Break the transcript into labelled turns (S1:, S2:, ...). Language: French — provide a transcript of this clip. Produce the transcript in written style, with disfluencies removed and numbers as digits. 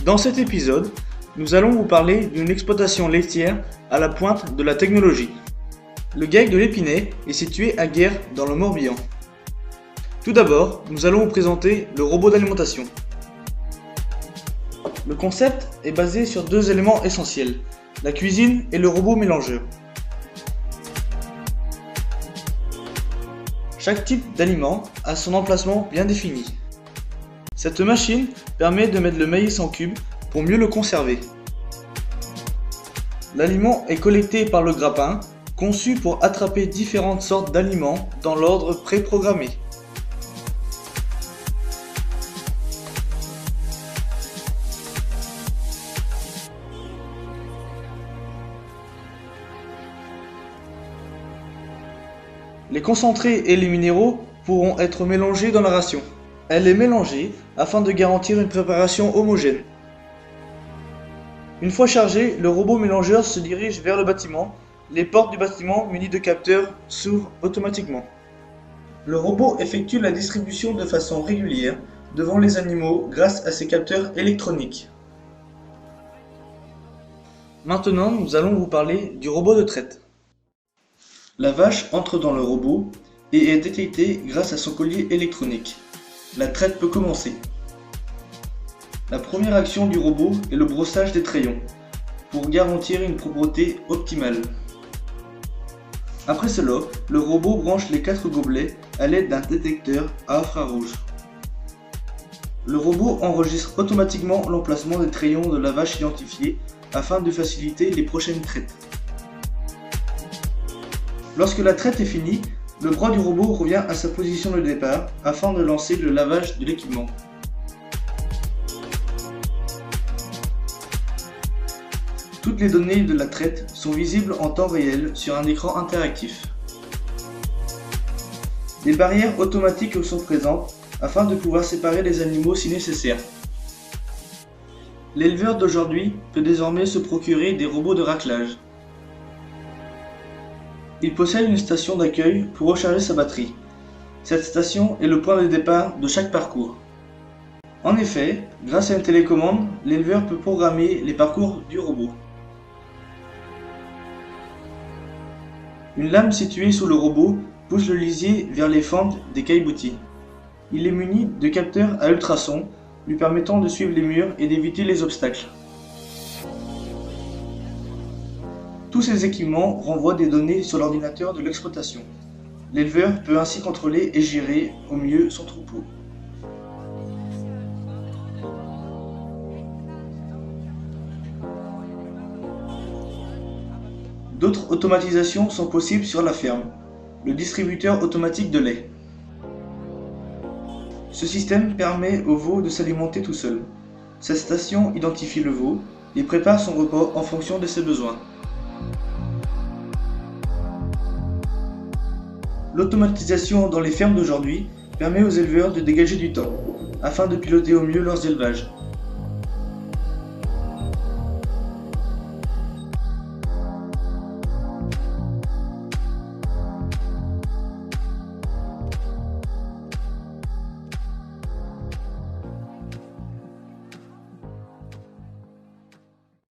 S1: Dans cet épisode, nous allons vous parler d'une exploitation laitière à la pointe de la technologie. Le GAEC de l'Épinay est situé à Guères dans le Morbihan. Tout d'abord, nous allons vous présenter le robot d'alimentation. Le concept est basé sur deux éléments essentiels, la cuisine et le robot mélangeur. Chaque type d'aliment a son emplacement bien défini. Cette machine permet de mettre le maïs en cube pour mieux le conserver. L'aliment est collecté par le grappin, conçu pour attraper différentes sortes d'aliments dans l'ordre préprogrammé. Les concentrés et les minéraux pourront être mélangés dans la ration. Elle est mélangée afin de garantir une préparation homogène. Une fois chargé, le robot mélangeur se dirige vers le bâtiment. Les portes du bâtiment munies de capteurs s'ouvrent automatiquement. Le robot effectue la distribution de façon régulière devant les animaux grâce à ses capteurs électroniques. Maintenant, nous allons vous parler du robot de traite. La vache entre dans le robot et est détectée grâce à son collier électronique. La traite peut commencer. La première action du robot est le brossage des trayons, pour garantir une propreté optimale. Après cela, le robot branche les 4 gobelets à l'aide d'un détecteur à infrarouge. Le robot enregistre automatiquement l'emplacement des trayons de la vache identifiée afin de faciliter les prochaines traites. Lorsque la traite est finie, le bras du robot revient à sa position de départ afin de lancer le lavage de l'équipement. Toutes les données de la traite sont visibles en temps réel sur un écran interactif. Des barrières automatiques sont présentes afin de pouvoir séparer les animaux si nécessaire. L'éleveur d'aujourd'hui peut désormais se procurer des robots de raclage. Il possède une station d'accueil pour recharger sa batterie. Cette station est le point de départ de chaque parcours. En effet, grâce à une télécommande, l'éleveur peut programmer les parcours du robot. Une lame située sous le robot pousse le lisier vers les fentes des caillebotis. Il est muni de capteurs à ultrasons, lui permettant de suivre les murs et d'éviter les obstacles. Tous ces équipements renvoient des données sur l'ordinateur de l'exploitation. L'éleveur peut ainsi contrôler et gérer au mieux son troupeau. D'autres automatisations sont possibles sur la ferme. Le distributeur automatique de lait. Ce système permet au veau de s'alimenter tout seul. Cette station identifie le veau et prépare son repas en fonction de ses besoins. L'automatisation dans les fermes d'aujourd'hui permet aux éleveurs de dégager du temps, afin de piloter au mieux leurs élevages.